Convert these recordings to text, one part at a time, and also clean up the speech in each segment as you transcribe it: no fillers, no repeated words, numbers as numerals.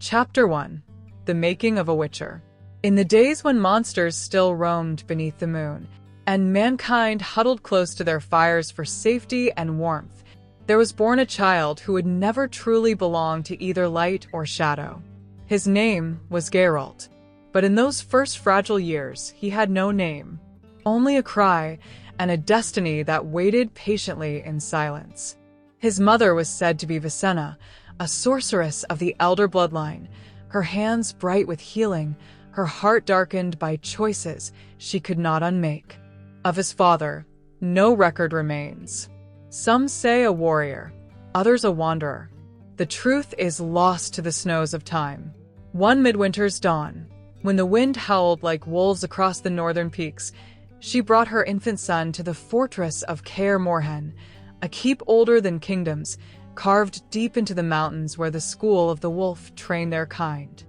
Chapter 1. The Making of a Witcher. In the days when monsters still roamed beneath the moon, and mankind huddled close to their fires for safety and warmth, there was born a child who would never truly belong to either light or shadow. His name was Geralt, but in those first fragile years he had no name, only a cry and a destiny that waited patiently in silence. His mother was said to be Vicenna, a sorceress of the elder bloodline, her hands bright with healing, her heart darkened by choices she could not unmake. Of his father, no record remains. Some say a warrior, others a wanderer. The truth is lost to the snows of time. One midwinter's dawn, when the wind howled like wolves across the northern peaks, she brought her infant son to the fortress of Kaer Morhen, a keep older than kingdoms, carved deep into the mountains where the school of the wolf trained their kind.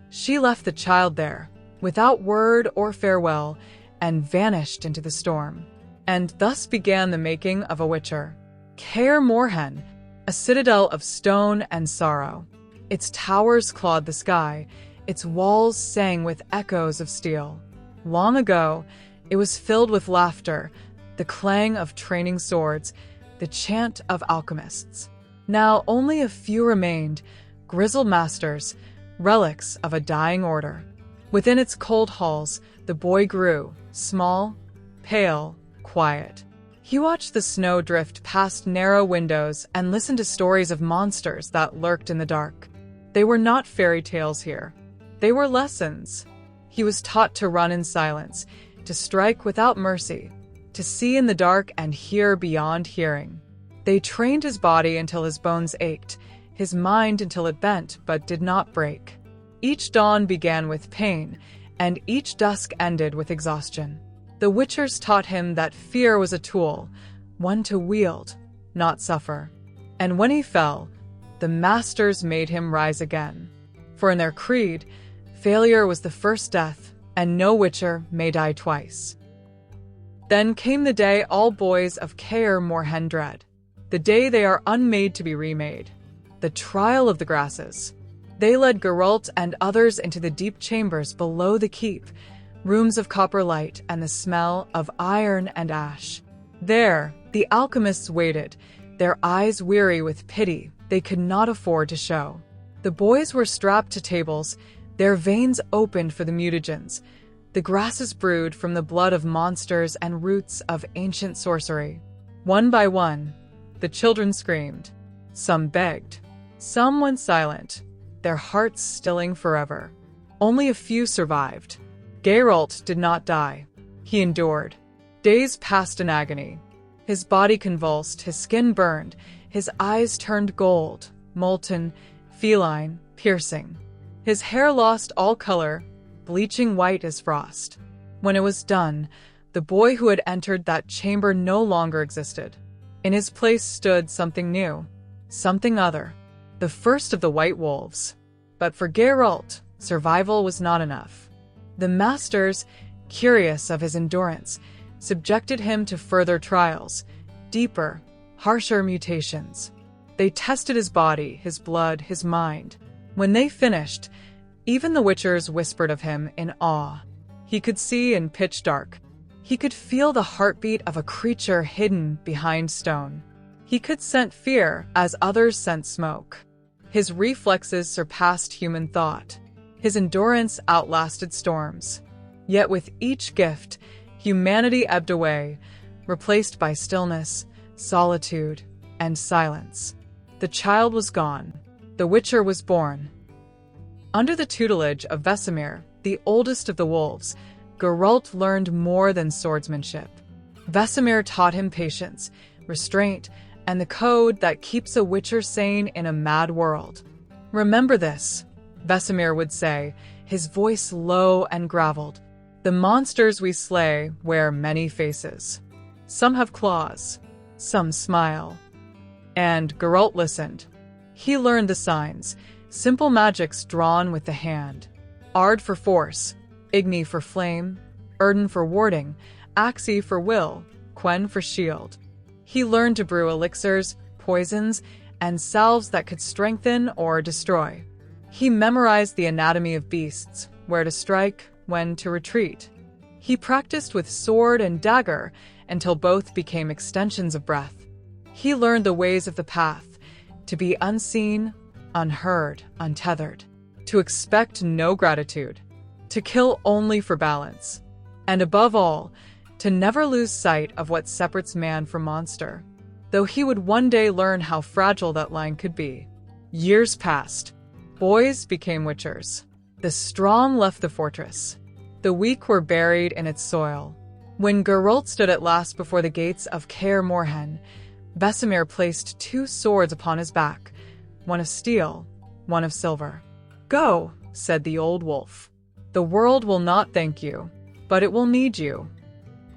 She left the child there, without word or farewell, and vanished into the storm. And thus began the making of a witcher. Kaer Morhen, a citadel of stone and sorrow. Its towers clawed the sky, its walls sang with echoes of steel. Long ago, it was filled with laughter, the clang of training swords, the chant of alchemists. Now only a few remained, grizzled masters, relics of a dying order. Within its cold halls, the boy grew, small, pale, quiet. He watched the snow drift past narrow windows and listened to stories of monsters that lurked in the dark. They were not fairy tales here. They were lessons. He was taught to run in silence, to strike without mercy, to see in the dark and hear beyond hearing. They trained his body until his bones ached, his mind until it bent but did not break. Each dawn began with pain, and each dusk ended with exhaustion. The Witchers taught him that fear was a tool, one to wield, not suffer. And when he fell, the Masters made him rise again. For in their creed, failure was the first death, and no Witcher may die twice. Then came the day all boys of Kaer Morhen dread. The day they are unmade to be remade. The trial of the grasses. They led Geralt and others into the deep chambers below the keep, rooms of copper light and the smell of iron and ash. There, the alchemists waited, their eyes weary with pity they could not afford to show. The boys were strapped to tables, their veins opened for the mutagens. The grasses brewed from the blood of monsters and roots of ancient sorcery. One by one, the children screamed. Some begged. Some went silent, their hearts stilling forever. Only a few survived. Geralt did not die. He endured. Days passed in agony. His body convulsed, his skin burned, his eyes turned gold, molten, feline, piercing. His hair lost all color, bleaching white as frost. When it was done, the boy who had entered that chamber no longer existed. In his place stood something new, something other, the first of the White Wolves. But for Geralt, survival was not enough. The Masters, curious of his endurance, subjected him to further trials, deeper, harsher mutations. They tested his body, his blood, his mind. When they finished, even the Witchers whispered of him in awe. He could see in pitch dark. He could feel the heartbeat of a creature hidden behind stone. He could scent fear as others scent smoke. His reflexes surpassed human thought. His endurance outlasted storms. Yet with each gift, humanity ebbed away, replaced by stillness, solitude, and silence. The child was gone. The Witcher was born. Under the tutelage of Vesemir, the oldest of the wolves, Geralt learned more than swordsmanship. Vesemir taught him patience, restraint, and the code that keeps a Witcher sane in a mad world. Remember this, Vesemir would say, his voice low and graveled. The monsters we slay wear many faces. Some have claws, some smile. And Geralt listened. He learned the signs, simple magics drawn with the hand. Ard for force, Igni for flame, Erden for warding, Axii for will, Quen for shield. He learned to brew elixirs, poisons, and salves that could strengthen or destroy. He memorized the anatomy of beasts, where to strike, when to retreat. He practiced with sword and dagger until both became extensions of breath. He learned the ways of the path, to be unseen, unheard, untethered, to expect no gratitude, to kill only for balance, and above all, to never lose sight of what separates man from monster, though he would one day learn how fragile that line could be. Years passed. Boys became witchers. The strong left the fortress. The weak were buried in its soil. When Geralt stood at last before the gates of Kaer Morhen, Vesemir placed 2 swords upon his back, one of steel, one of silver. "Go," said the old wolf. "The world will not thank you, but it will need you."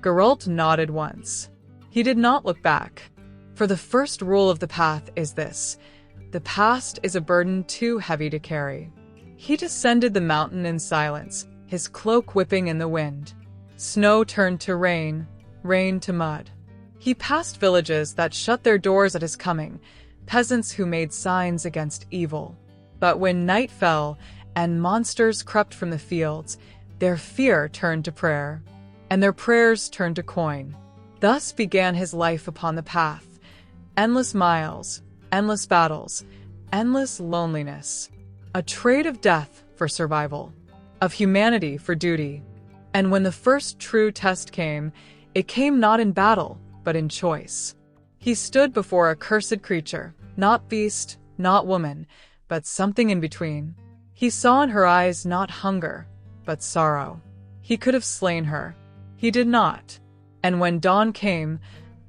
Geralt nodded once. He did not look back. For the first rule of the path is this: the past is a burden too heavy to carry. He descended the mountain in silence, his cloak whipping in the wind. Snow turned to rain, rain to mud. He passed villages that shut their doors at his coming, peasants who made signs against evil. But when night fell and monsters crept from the fields, their fear turned to prayer, and their prayers turned to coin. Thus began his life upon the path. Endless miles, endless battles, endless loneliness. A trade of death for survival, of humanity for duty. And when the first true test came, it came not in battle, but in choice. He stood before a cursed creature, not beast, not woman, but something in between. He saw in her eyes not hunger, but sorrow. He could have slain her. He did not. And when dawn came,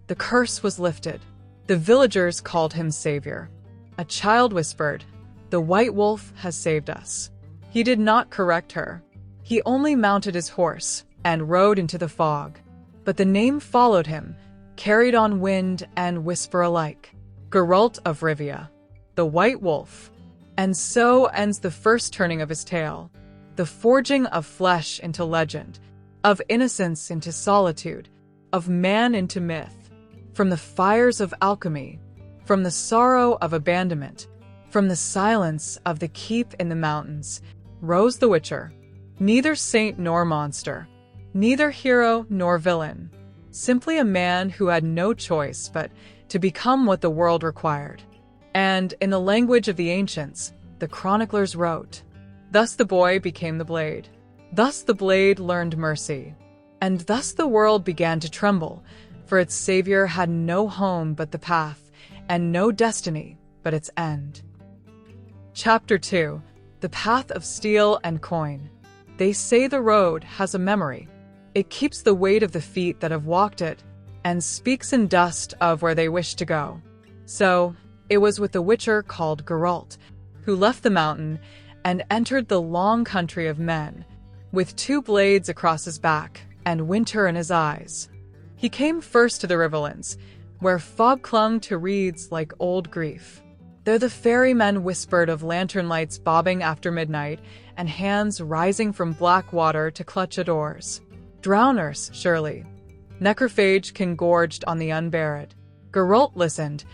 the curse was lifted. The villagers called him savior. A child whispered, "The white wolf has saved us." He did not correct her. He only mounted his horse and rode into the fog. But the name followed him, carried on wind and whisper alike. Geralt of Rivia, the white wolf. And so ends the first turning of his tale, the forging of flesh into legend, of innocence into solitude, of man into myth. From the fires of alchemy, from the sorrow of abandonment, from the silence of the keep in the mountains, rose the Witcher. Neither saint nor monster, neither hero nor villain, simply a man who had no choice but to become what the world required. And in the language of the ancients, the chroniclers wrote, "Thus the boy became the blade. Thus the blade learned mercy. And thus the world began to tremble, for its savior had no home but the path, and no destiny but its end." Chapter 2. The Path of Steel and Coin. They say the road has a memory. It keeps the weight of the feet that have walked it, and speaks in dust of where they wish to go. So, it was with the Witcher called Geralt, who left the mountain and entered the long country of men, with 2 blades across his back and winter in his eyes. He came first to the Riverlands, where fog clung to reeds like old grief. There the ferrymen whispered of lantern lights bobbing after midnight and hands rising from black water to clutch at oars. Drowners, surely. Necrophage gorged on the unburied. Geralt listened,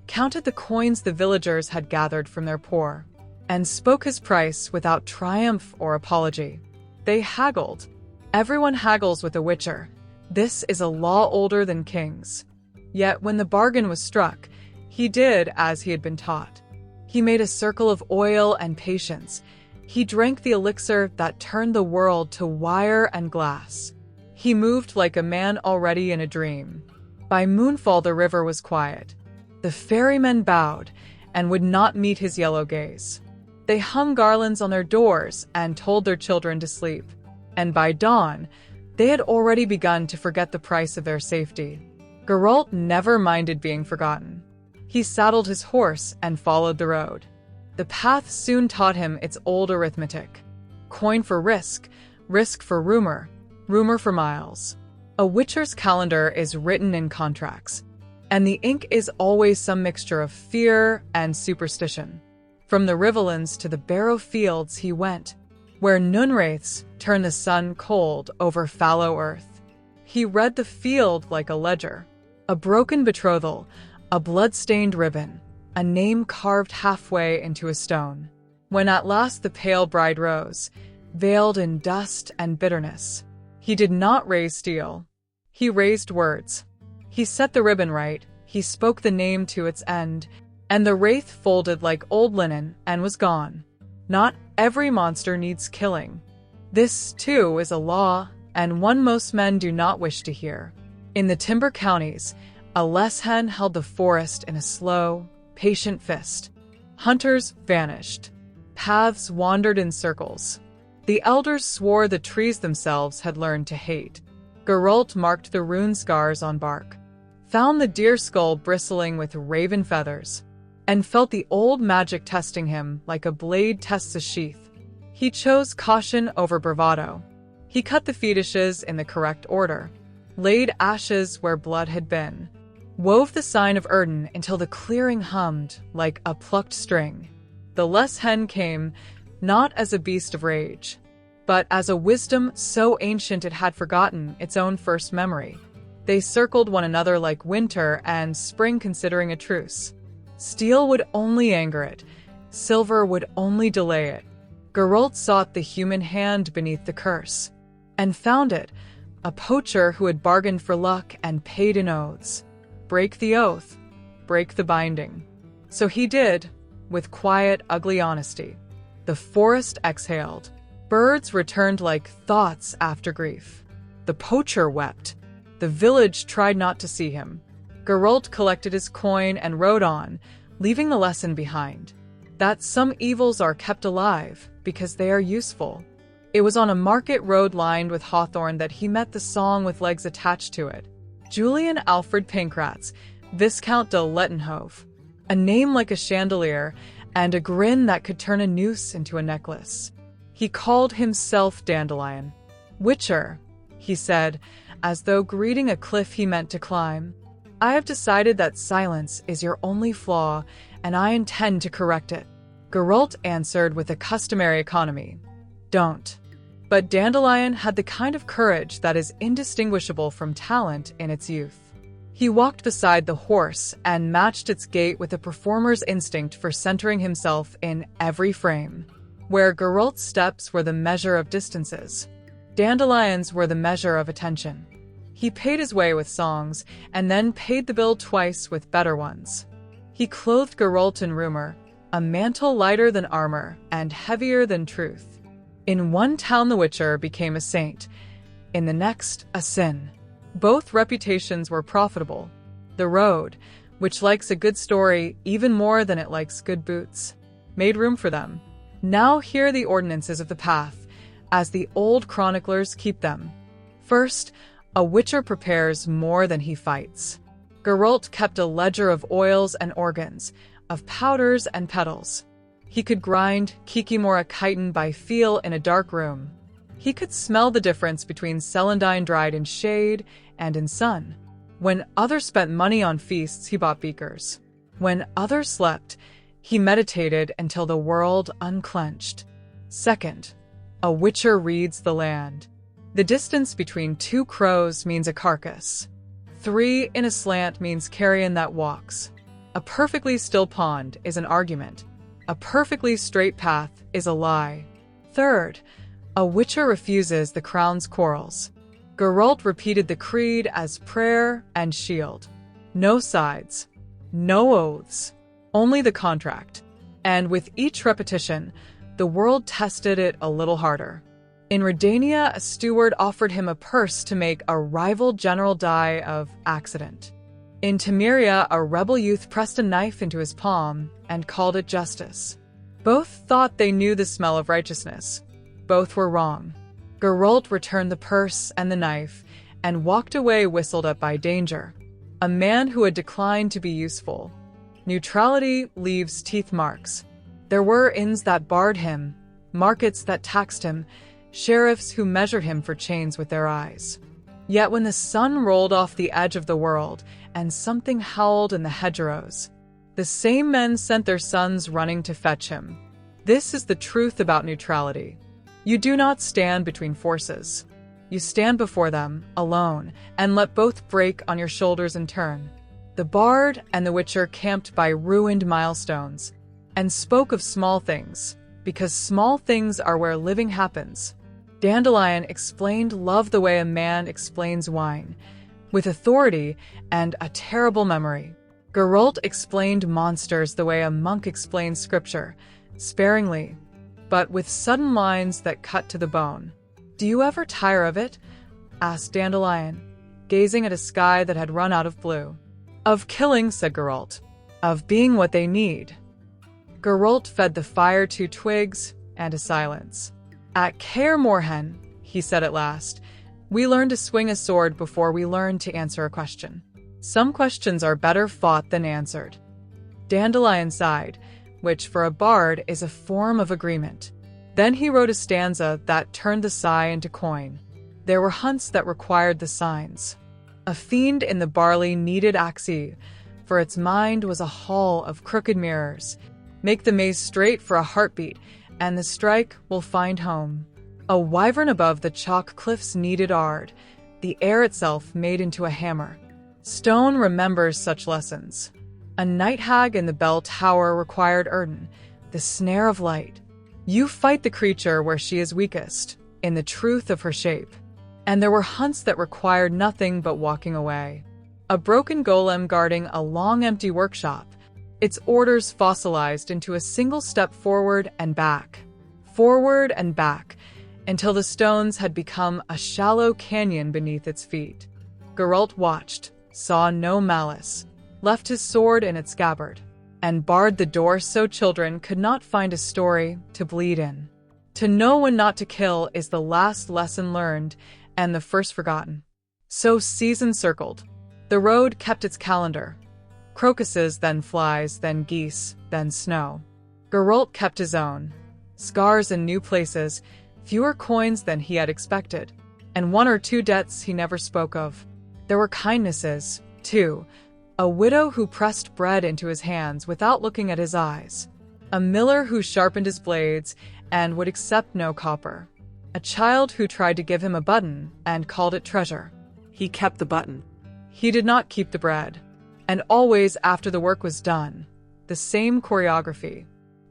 counted the coins the villagers had gathered from their poor, and spoke his price without triumph or apology. They haggled. Everyone haggles with a Witcher. This is a law older than kings. Yet when the bargain was struck, he did as he had been taught. He made a circle of oil and patience. He drank the elixir that turned the world to wire and glass. He moved like a man already in a dream. By moonfall the river was quiet. The ferrymen bowed and would not meet his yellow gaze. They hung garlands on their doors and told their children to sleep. And by dawn, they had already begun to forget the price of their safety. Geralt never minded being forgotten. He saddled his horse and followed the road. The path soon taught him its old arithmetic. Coin for risk, risk for rumor, rumor for miles. A Witcher's calendar is written in contracts, and the ink is always some mixture of fear and superstition. From the Riverlands to the Barrow Fields he went, where Noonwraiths turn the sun cold over fallow earth. He read the field like a ledger, a broken betrothal, a blood-stained ribbon, a name carved halfway into a stone. When at last the pale bride rose, veiled in dust and bitterness, he did not raise steel. He raised words. He set the ribbon right, he spoke the name to its end, and the wraith folded like old linen and was gone. Not every monster needs killing. This, too, is a law, and one most men do not wish to hear. In the timber counties, a leshen held the forest in a slow, patient fist. Hunters vanished. Paths wandered in circles. The elders swore the trees themselves had learned to hate. Geralt marked the rune scars on bark, found the deer skull bristling with raven feathers, and felt the old magic testing him like a blade tests a sheath. He chose caution over bravado. He cut the fetishes in the correct order, laid ashes where blood had been, wove the sign of Erden until the clearing hummed like a plucked string. The leshen came, not as a beast of rage, but as a wisdom so ancient it had forgotten its own first memory. They circled one another like winter and spring considering a truce. Steel would only anger it, silver would only delay it. Geralt sought the human hand beneath the curse, and found it, a poacher who had bargained for luck and paid in oaths. Break the oath, break the binding. So he did, with quiet, ugly honesty. The forest exhaled. Birds returned like thoughts after grief. The poacher wept. The village tried not to see him. Geralt collected his coin and rode on, leaving the lesson behind, that some evils are kept alive because they are useful. It was on a market road lined with hawthorn that he met the song with legs attached to it. Julian Alfred Pankratz, Viscount de Lettenhove, a name like a chandelier and a grin that could turn a noose into a necklace. He called himself Dandelion. Witcher, he said, as though greeting a cliff he meant to climb. I have decided that silence is your only flaw, and I intend to correct it. Geralt answered with a customary economy. Don't. But Dandelion had the kind of courage that is indistinguishable from talent in its youth. He walked beside the horse and matched its gait with a performer's instinct for centering himself in every frame. Where Geralt's steps were the measure of distances, Dandelion's were the measure of attention. He paid his way with songs, and then paid the bill twice with better ones. He clothed Geralt in rumor, a mantle lighter than armor and heavier than truth. In one town the Witcher became a saint, in the next a sin. Both reputations were profitable. The road, which likes a good story even more than it likes good boots, made room for them. Now hear the ordinances of the path, as the old chroniclers keep them. First, a Witcher prepares more than he fights. Geralt kept a ledger of oils and organs, of powders and petals. He could grind Kikimora chitin by feel in a dark room. He could smell the difference between celandine dried in shade and in sun. When others spent money on feasts, he bought beakers. When others slept, he meditated until the world unclenched. Second, a Witcher reads the land. The distance between two crows means a carcass. 3 in a slant means carrion that walks. A perfectly still pond is an argument. A perfectly straight path is a lie. Third, a Witcher refuses the crown's quarrels. Geralt repeated the creed as prayer and shield. No sides, no oaths, only the contract. And with each repetition, the world tested it a little harder. In Redania, a steward offered him a purse to make a rival general die of accident. In Temeria, a rebel youth pressed a knife into his palm and called it justice. Both thought they knew the smell of righteousness. Both were wrong. Geralt returned the purse and the knife and walked away whistled at by danger. A man who had declined to be useful. Neutrality leaves teeth marks. There were inns that barred him, markets that taxed him, sheriffs who measured him for chains with their eyes. Yet when the sun rolled off the edge of the world and something howled in the hedgerows, the same men sent their sons running to fetch him. This is the truth about neutrality. You do not stand between forces. You stand before them, alone, and let both break on your shoulders in turn. The bard and the Witcher camped by ruined milestones, and spoke of small things, because small things are where living happens. Dandelion explained love the way a man explains wine, with authority and a terrible memory. Geralt explained monsters the way a monk explains scripture, sparingly, but with sudden lines that cut to the bone. "Do you ever tire of it?" asked Dandelion, gazing at a sky that had run out of blue. "Of killing," said Geralt. "Of being what they need." Geralt fed the fire 2 twigs and a silence. "At Kaer Morhen," he said at last, "we learned to swing a sword before we learned to answer a question. Some questions are better fought than answered." Dandelion sighed, which for a bard is a form of agreement. Then he wrote a stanza that turned the sigh into coin. There were hunts that required the signs. A fiend in the barley needed axii, for its mind was a hall of crooked mirrors. Make the maze straight for a heartbeat, and the strike will find home. A wyvern above the chalk cliffs needed ard, the air itself made into a hammer. Stone remembers such lessons. A night hag in the bell tower required Erden, the snare of light. You fight the creature where she is weakest, in the truth of her shape. And there were hunts that required nothing but walking away. A broken golem guarding a long empty workshop, its orders fossilized into a single step forward and back, until the stones had become a shallow canyon beneath its feet. Geralt watched, saw no malice, left his sword in its scabbard, and barred the door so children could not find a story to bleed in. To know when not to kill is the last lesson learned and the first forgotten. So season circled. The road kept its calendar. Crocuses, then flies, then geese, then snow. Geralt kept his own. Scars in new places, fewer coins than he had expected, and 1 or 2 debts he never spoke of. There were kindnesses, too. A widow who pressed bread into his hands without looking at his eyes. A miller who sharpened his blades and would accept no copper. A child who tried to give him a button and called it treasure. He kept the button. He did not keep the bread. And always after the work was done, the same choreography.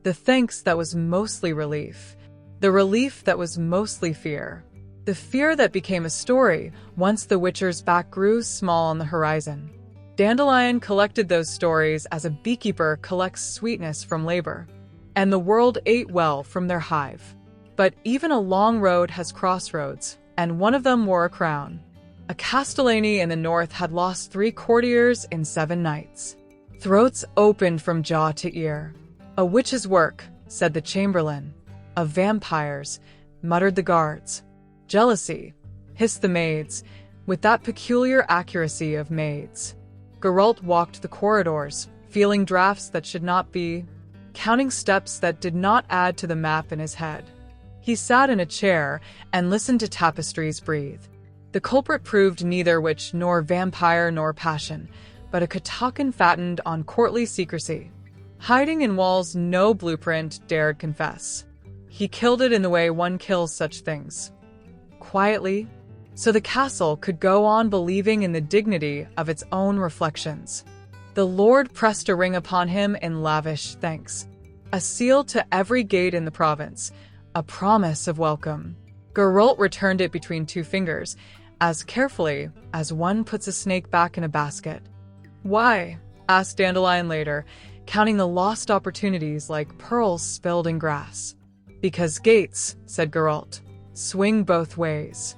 The thanks that was mostly relief. The relief that was mostly fear. The fear that became a story once the Witcher's back grew small on the horizon. Dandelion collected those stories as a beekeeper collects sweetness from labor. And the world ate well from their hive. But even a long road has crossroads, and one of them wore a crown. A castellany in the north had lost 3 courtiers in 7 nights. Throats opened from jaw to ear. "A witch's work," said the chamberlain. "Of vampires," muttered the guards. "Jealousy," hissed the maids, with that peculiar accuracy of maids. Geralt walked the corridors, feeling drafts that should not be, counting steps that did not add to the map in his head. He sat in a chair and listened to tapestries breathe. The culprit proved neither witch nor vampire nor passion, but a Katakan fattened on courtly secrecy, hiding in walls no blueprint dared confess. He killed it in the way one kills such things. Quietly, so the castle could go on believing in the dignity of its own reflections. The Lord pressed a ring upon him in lavish thanks, a seal to every gate in the province, a promise of welcome. Geralt returned it between 2 fingers, as carefully as one puts a snake back in a basket. "Why?" asked Dandelion later, counting the lost opportunities like pearls spilled in grass. "Because gates," said Geralt, "swing both ways."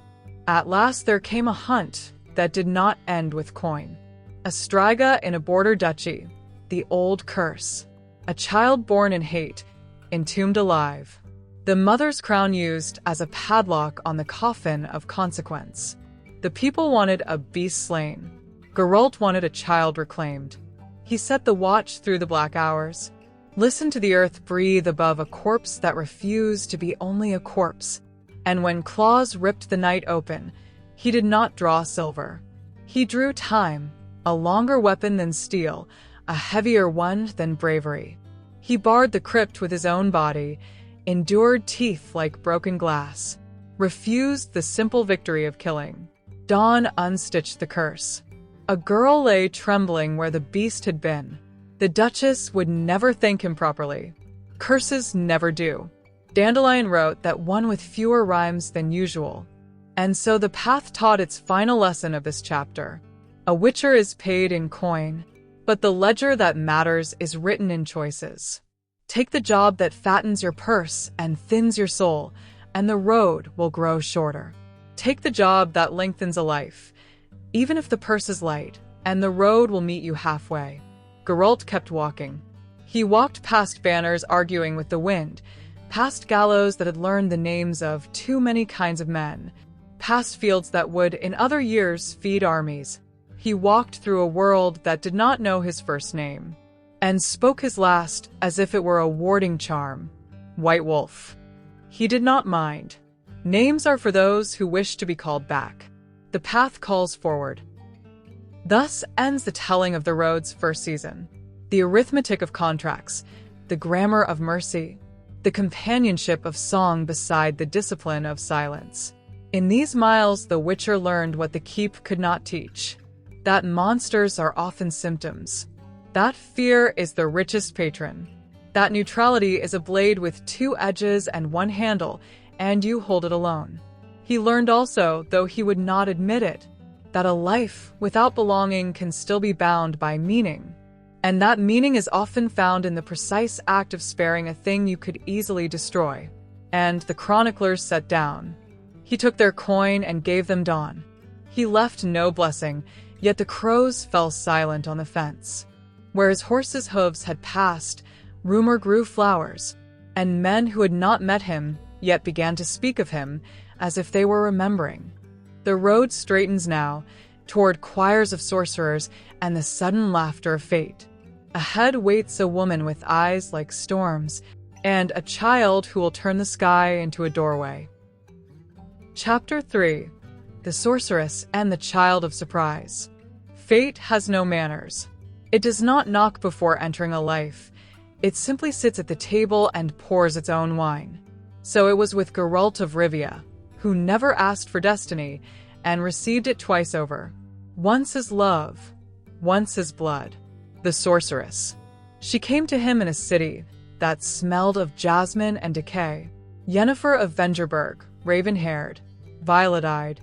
At last there came a hunt that did not end with coin. A striga in a border duchy, the old curse. A child born in hate, entombed alive. The mother's crown used as a padlock on the coffin of consequence. The people wanted a beast slain. Geralt wanted a child reclaimed. He set the watch through the black hours. Listened to the earth breathe above a corpse that refused to be only a corpse. And when claws ripped the night open, he did not draw silver. He drew time, a longer weapon than steel, a heavier one than bravery. He barred the crypt with his own body, endured teeth like broken glass, refused the simple victory of killing. Dawn unstitched the curse. A girl lay trembling where the beast had been. The Duchess would never thank him properly. Curses never do. Dandelion wrote that one with fewer rhymes than usual. And so the path taught its final lesson of this chapter. A witcher is paid in coin, but the ledger that matters is written in choices. Take the job that fattens your purse and thins your soul, and the road will grow shorter. Take the job that lengthens a life, even if the purse is light, and the road will meet you halfway. Geralt kept walking. He walked past banners arguing with the wind, past gallows that had learned the names of too many kinds of men, past fields that would, in other years, feed armies. He walked through a world that did not know his first name, and spoke his last as if it were a warding charm. White Wolf. He did not mind. Names are for those who wish to be called back. The path calls forward. Thus ends the telling of the road's first season. The arithmetic of contracts, the grammar of mercy, the companionship of song beside the discipline of silence. In these miles, the Witcher learned what the keep could not teach. That monsters are often symptoms. That fear is the richest patron. That neutrality is a blade with two edges and one handle, and you hold it alone. He learned also, though he would not admit it, that a life without belonging can still be bound by meaning. And that meaning is often found in the precise act of sparing a thing you could easily destroy. And the chroniclers sat down. He took their coin and gave them dawn. He left no blessing, yet the crows fell silent on the fence. Where his horse's hooves had passed, rumor grew flowers, and men who had not met him yet began to speak of him as if they were remembering. The road straightens now, toward choirs of sorcerers and the sudden laughter of fate. Ahead waits a woman with eyes like storms, and a child who will turn the sky into a doorway. Chapter 3. The Sorceress and the Child of Surprise. Fate has no manners. It does not knock before entering a life. It simply sits at the table and pours its own wine. So it was with Geralt of Rivia, who never asked for destiny and received it twice over. Once as love, once as blood. The sorceress. She came to him in a city that smelled of jasmine and decay. Yennefer of Vengerberg, raven-haired, violet-eyed,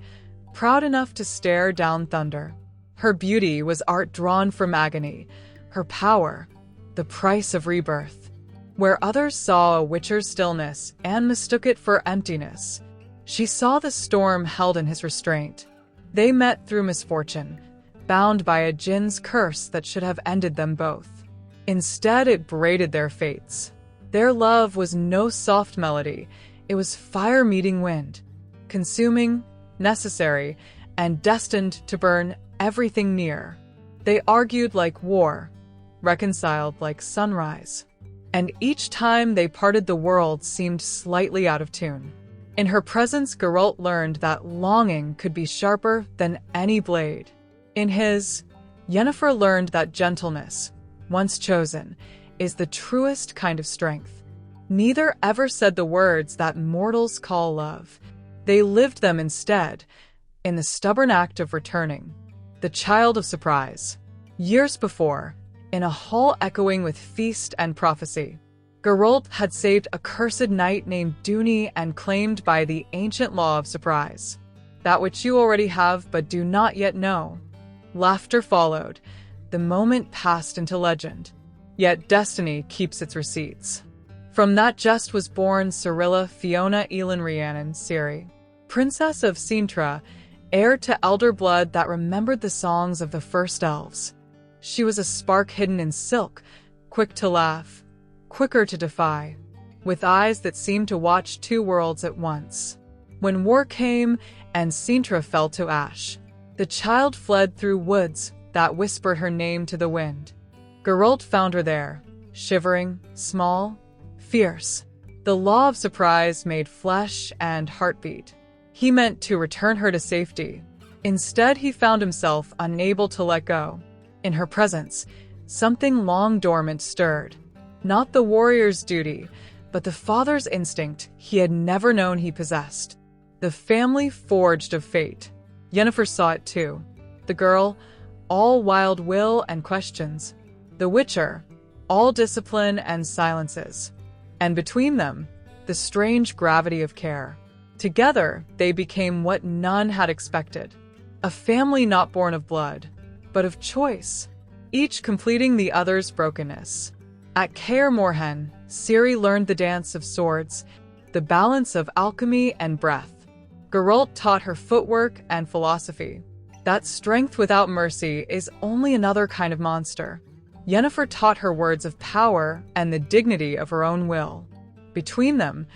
proud enough to stare down thunder. Her beauty was art drawn from agony, her power, the price of rebirth. Where others saw a witcher's stillness and mistook it for emptiness, she saw the storm held in his restraint. They met through misfortune, bound by a djinn's curse that should have ended them both. Instead, it braided their fates. Their love was no soft melody, it was fire meeting wind, consuming, necessary, and destined to burn everything near. They argued like war, reconciled like sunrise. And each time they parted, the world seemed slightly out of tune. In her presence, Geralt learned that longing could be sharper than any blade. In his, Yennefer learned that gentleness, once chosen, is the truest kind of strength. Neither ever said the words that mortals call love. They lived them instead, in the stubborn act of returning. The Child of Surprise. Years before, in a hall echoing with feast and prophecy, Geralt had saved a cursed knight named Duny and claimed by the ancient law of surprise. That which you already have but do not yet know. Laughter followed. The moment passed into legend. Yet destiny keeps its receipts. From that jest was born Cirilla Fiona Elin Rhiannon Ciri, Princess of Cintra, heir to elder blood that remembered the songs of the first elves. She was a spark hidden in silk, quick to laugh, quicker to defy, with eyes that seemed to watch two worlds at once. When war came and Cintra fell to ash, the child fled through woods that whispered her name to the wind. Geralt found her there, shivering, small, fierce. The law of surprise made flesh and heartbeat. He meant to return her to safety. Instead, he found himself unable to let go. In her presence, something long dormant stirred. Not the warrior's duty, but the father's instinct he had never known he possessed. The family forged of fate. Yennefer saw it too. The girl, all wild will and questions. The Witcher, all discipline and silences. And between them, the strange gravity of care. Together, they became what none had expected. A family not born of blood, but of choice, each completing the other's brokenness. At Kaer Morhen, Ciri learned the dance of swords, the balance of alchemy and breath. Geralt taught her footwork and philosophy. That strength without mercy is only another kind of monster. Yennefer taught her words of power and the dignity of her own will. Between them,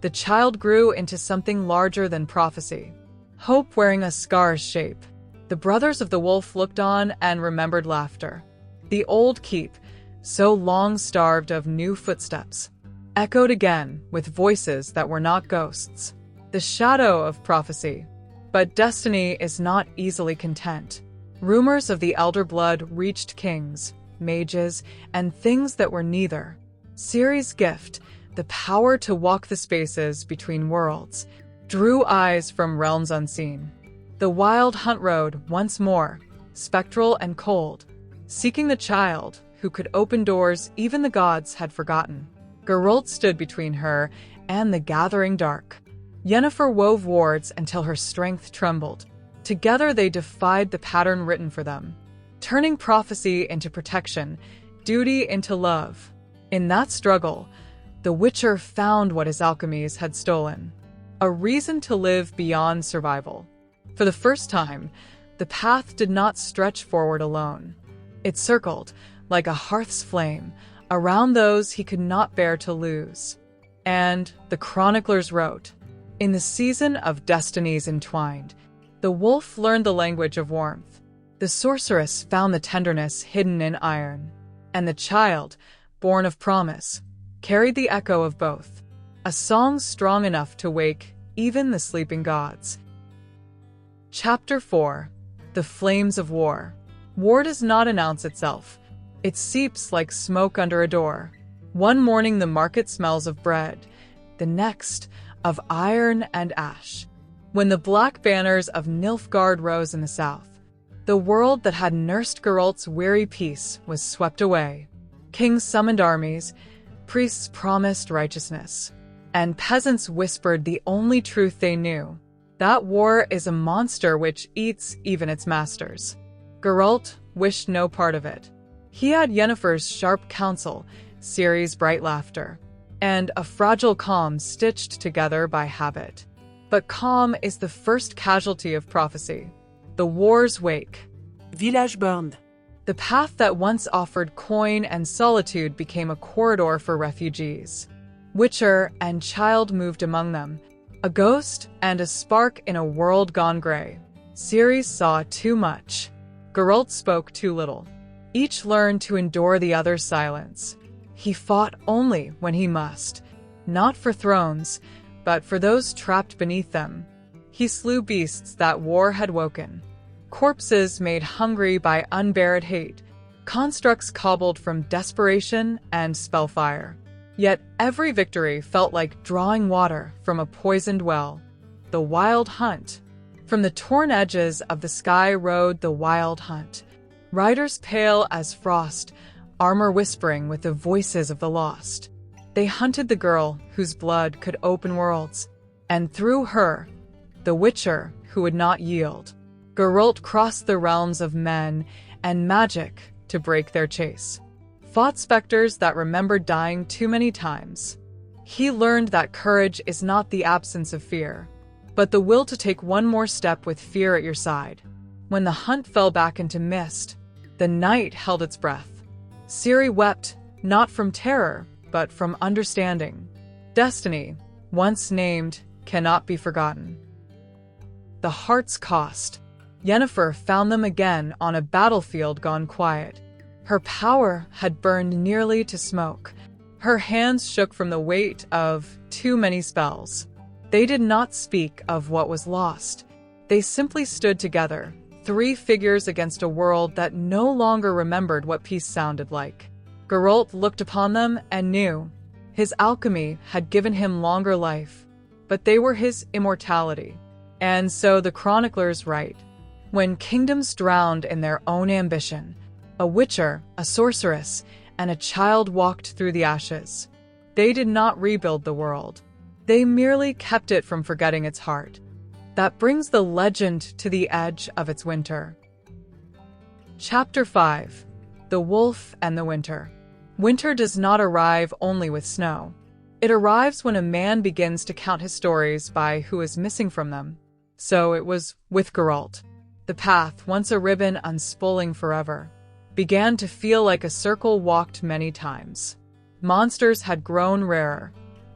the child grew into something larger than prophecy. Hope wearing a scar's shape. The brothers of the wolf looked on and remembered laughter. The old keep, so long starved of new footsteps, echoed again with voices that were not ghosts. The shadow of prophecy. But destiny is not easily content. Rumors of the elder blood reached kings, mages, and things that were neither. Ciri's gift, the power to walk the spaces between worlds, drew eyes from realms unseen. The wild hunt road once more, spectral and cold, seeking the child who could open doors even the gods had forgotten. Geralt stood between her and the gathering dark. Yennefer wove wards until her strength trembled. Together they defied the pattern written for them, turning prophecy into protection, duty into love. In that struggle, the Witcher found what his alchemies had stolen, a reason to live beyond survival. For the first time, the path did not stretch forward alone. It circled, like a hearth's flame, around those he could not bear to lose. And the chroniclers wrote, in the season of destinies entwined, the wolf learned the language of warmth. The sorceress found the tenderness hidden in iron. And the child, born of promise, carried the echo of both, a song strong enough to wake even the sleeping gods. Chapter 4. The Flames of War. War does not announce itself. It seeps like smoke under a door. One morning the market smells of bread, the next of iron and ash. When the black banners of Nilfgaard rose in the south, the world that had nursed Geralt's weary peace was swept away. Kings summoned armies, priests promised righteousness, and peasants whispered the only truth they knew. That war is a monster which eats even its masters. Geralt wished no part of it. He had Yennefer's sharp counsel, Ciri's bright laughter, and a fragile calm stitched together by habit. But calm is the first casualty of prophecy. The war's wake. Village burned. The path that once offered coin and solitude became a corridor for refugees. Witcher and child moved among them, a ghost and a spark in a world gone gray. Ciri saw too much. Geralt spoke too little. Each learned to endure the other's silence. He fought only when he must, not for thrones, but for those trapped beneath them. He slew beasts that war had woken, corpses made hungry by unburied hate, constructs cobbled from desperation and spellfire. Yet every victory felt like drawing water from a poisoned well. The wild hunt. From the torn edges of the sky rode the wild hunt. Riders pale as frost, armor whispering with the voices of the lost. They hunted the girl whose blood could open worlds, and through her, the Witcher who would not yield. Geralt crossed the realms of men and magic to break their chase. Fought specters that remembered dying too many times. He learned that courage is not the absence of fear, but the will to take one more step with fear at your side. When the hunt fell back into mist, the night held its breath. Ciri wept, not from terror, but from understanding. Destiny, once named, cannot be forgotten. The heart's cost. Yennefer found them again on a battlefield gone quiet. Her power had burned nearly to smoke. Her hands shook from the weight of too many spells. They did not speak of what was lost. They simply stood together, three figures against a world that no longer remembered what peace sounded like. Geralt looked upon them and knew. His alchemy had given him longer life, but they were his immortality. And so the chroniclers write, when kingdoms drowned in their own ambition, a witcher, a sorceress, and a child walked through the ashes. They did not rebuild the world. They merely kept it from forgetting its heart. That brings the legend to the edge of its winter. Chapter 5. The Wolf and the Winter. Winter does not arrive only with snow. It arrives when a man begins to count his stories by who is missing from them. So it was with Geralt. The path, once a ribbon unspooling forever, began to feel like a circle walked many times. Monsters had grown rarer.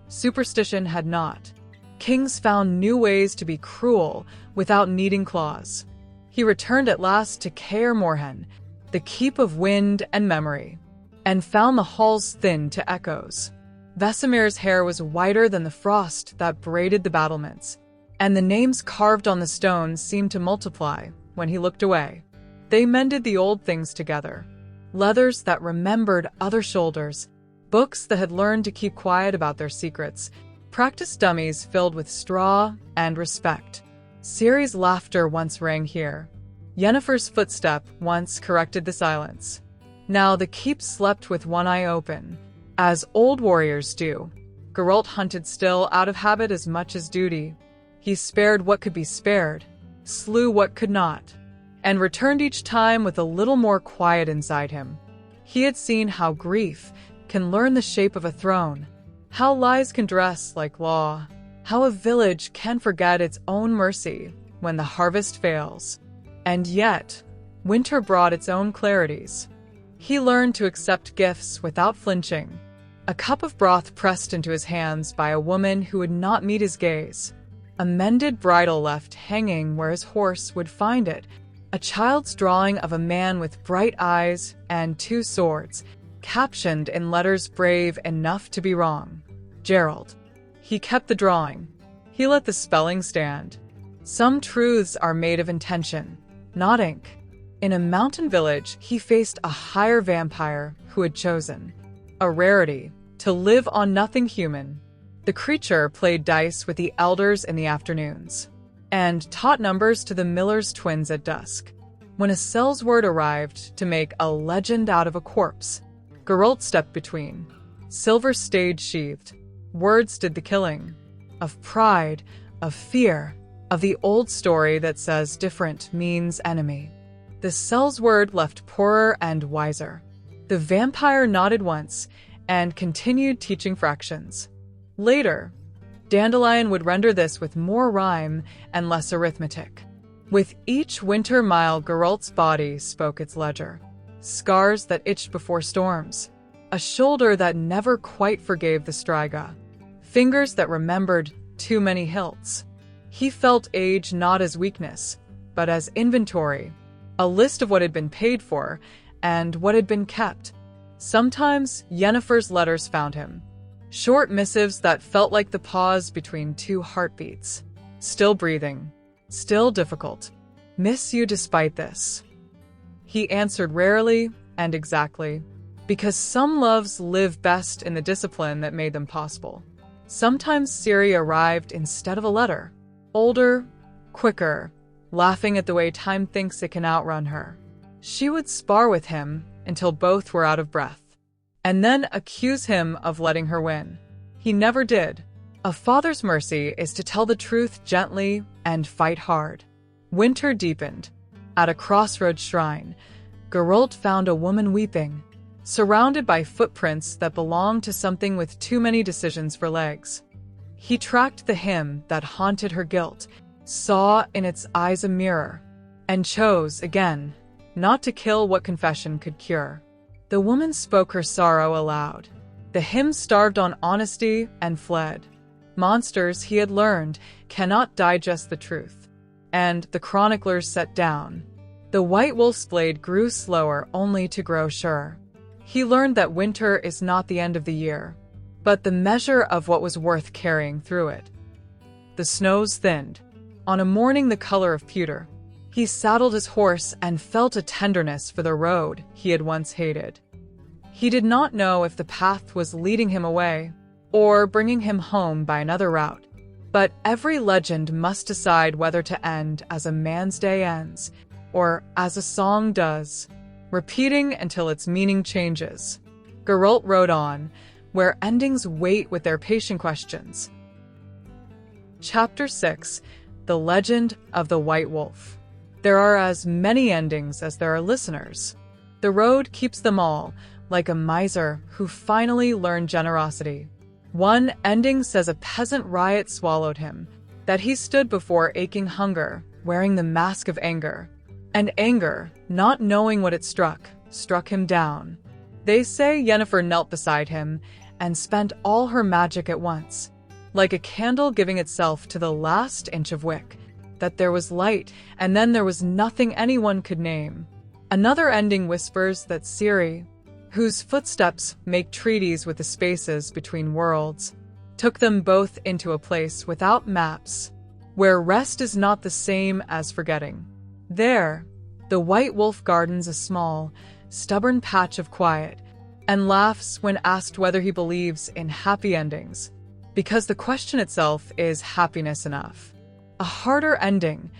Superstition had not. Kings found new ways to be cruel without needing claws. He returned at last to Kaer Morhen, the keep of wind and memory, and found the halls thin to echoes. Vesemir's hair was whiter than the frost that braided the battlements, and the names carved on the stones seemed to multiply when he looked away. They mended the old things together. Leathers that remembered other shoulders, books that had learned to keep quiet about their secrets, practice dummies filled with straw and respect. Ciri's laughter once rang here. Yennefer's footstep once corrected the silence. Now the keep slept with one eye open, as old warriors do. Geralt hunted still, out of habit as much as duty. He spared what could be spared, slew what could not, and returned each time with a little more quiet inside him. He had seen how grief can learn the shape of a throne, how lies can dress like law, how a village can forget its own mercy when the harvest fails. And yet, winter brought its own clarities. He learned to accept gifts without flinching. A cup of broth pressed into his hands by a woman who would not meet his gaze. A mended bridle left hanging where his horse would find it. A child's drawing of a man with bright eyes and 2 swords, captioned in letters brave enough to be wrong. Gerald. He kept the drawing. He let the spelling stand. Some truths are made of intention, not ink. In a mountain village, he faced a higher vampire who had chosen, a rarity, to live on nothing human. The creature played dice with the elders in the afternoons, and taught numbers to the miller's twins at dusk. When a sell's word arrived to make a legend out of a corpse, Geralt stepped between. Silver stayed sheathed. Words did the killing. Of pride, of fear, of the old story that says different means enemy. The sell's word left poorer and wiser. The vampire nodded once and continued teaching fractions. Later, Dandelion would render this with more rhyme and less arithmetic. With each winter mile, Geralt's body spoke its ledger. Scars that itched before storms. A shoulder that never quite forgave the Striga. Fingers that remembered too many hilts. He felt age not as weakness, but as inventory. A list of what had been paid for and what had been kept. Sometimes Yennefer's letters found him. Short missives that felt like the pause between 2 heartbeats. Still breathing. Still difficult. Miss you despite this. He answered rarely and exactly, because some loves live best in the discipline that made them possible. Sometimes Ciri arrived instead of a letter. Older, quicker, laughing at the way time thinks it can outrun her. She would spar with him until both were out of breath, and then accuse him of letting her win. He never did. A father's mercy is to tell the truth gently and fight hard. Winter deepened. At a crossroads shrine, Geralt found a woman weeping, surrounded by footprints that belonged to something with too many decisions for legs. He tracked the hymn that haunted her guilt, saw in its eyes a mirror, and chose, again, not to kill what confession could cure. The woman spoke her sorrow aloud. The hymn starved on honesty and fled. Monsters, he had learned, cannot digest the truth. And the chroniclers sat down. The white wolf's blade grew slower, only to grow sure. He learned that winter is not the end of the year, but the measure of what was worth carrying through it. The snows thinned. On a morning the color of pewter, he saddled his horse and felt a tenderness for the road he had once hated. He did not know if the path was leading him away or bringing him home by another route, but every legend must decide whether to end as a man's day ends or as a song does, repeating until its meaning changes. Geralt rode on, where endings wait with their patient questions. Chapter 6: The Legend of the White Wolf. There are as many endings as there are listeners. The road keeps them all, like a miser who finally learned generosity. One ending says a peasant riot swallowed him, that he stood before aching hunger, wearing the mask of anger. And anger, not knowing what it struck him down. They say Yennefer knelt beside him and spent all her magic at once, like a candle giving itself to the last inch of wick, that there was light, and then there was nothing anyone could name. Another ending whispers that Ciri, whose footsteps make treaties with the spaces between worlds, took them both into a place without maps, where rest is not the same as forgetting. There, the White Wolf gardens a small, stubborn patch of quiet, and laughs when asked whether he believes in happy endings, because the question itself is happiness enough. A harder ending,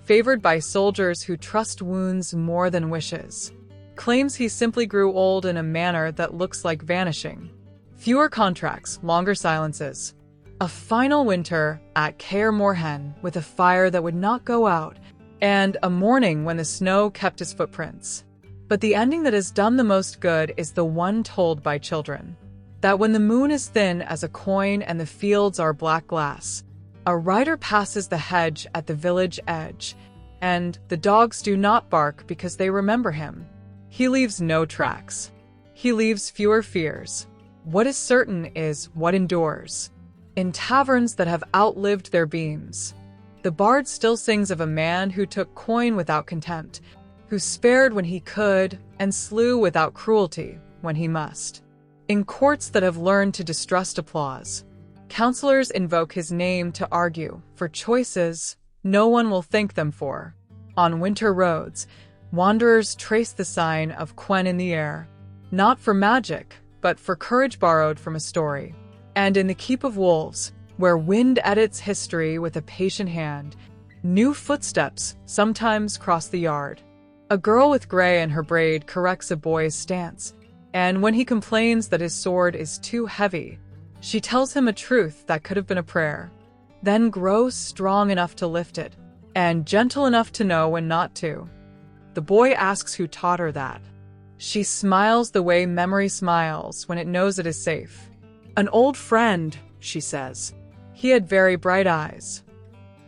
favored by soldiers who trust wounds more than wishes, claims he simply grew old in a manner that looks like vanishing. Fewer contracts, longer silences. A final winter at Kaer Morhen with a fire that would not go out, and a morning when the snow kept his footprints. But the ending that has done the most good is the one told by children. That when the moon is thin as a coin and the fields are black glass, a rider passes the hedge at the village edge, and the dogs do not bark because they remember him. He leaves no tracks. He leaves fewer fears. What is certain is what endures. In taverns that have outlived their beams, the bard still sings of a man who took coin without contempt, who spared when he could and slew without cruelty when he must. In courts that have learned to distrust applause, counselors invoke his name to argue for choices no one will thank them for. On winter roads, wanderers trace the sign of Quen in the air, not for magic, but for courage borrowed from a story. And in the Keep of Wolves, where wind edits history with a patient hand, new footsteps sometimes cross the yard. A girl with gray in her braid corrects a boy's stance, and when he complains that his sword is too heavy, she tells him a truth that could have been a prayer. Then grows strong enough to lift it, and gentle enough to know when not to. The boy asks who taught her that. She smiles the way memory smiles when it knows it is safe. An old friend, she says. He had very bright eyes.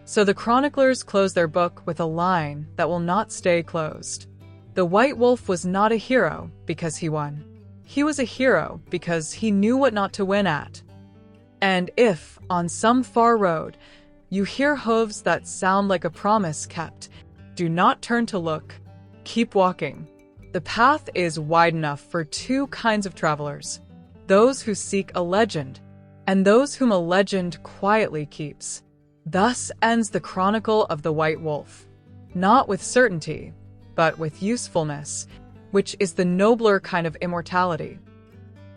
So the chroniclers close their book with a line that will not stay closed. The White Wolf was not a hero because he won. He was a hero because he knew what not to win at. And if, on some far road, you hear hooves that sound like a promise kept, do not turn to look. Keep walking. The path is wide enough for two kinds of travelers: those who seek a legend, and those whom a legend quietly keeps. Thus ends the Chronicle of the White Wolf, not with certainty, but with usefulness, which is the nobler kind of immortality.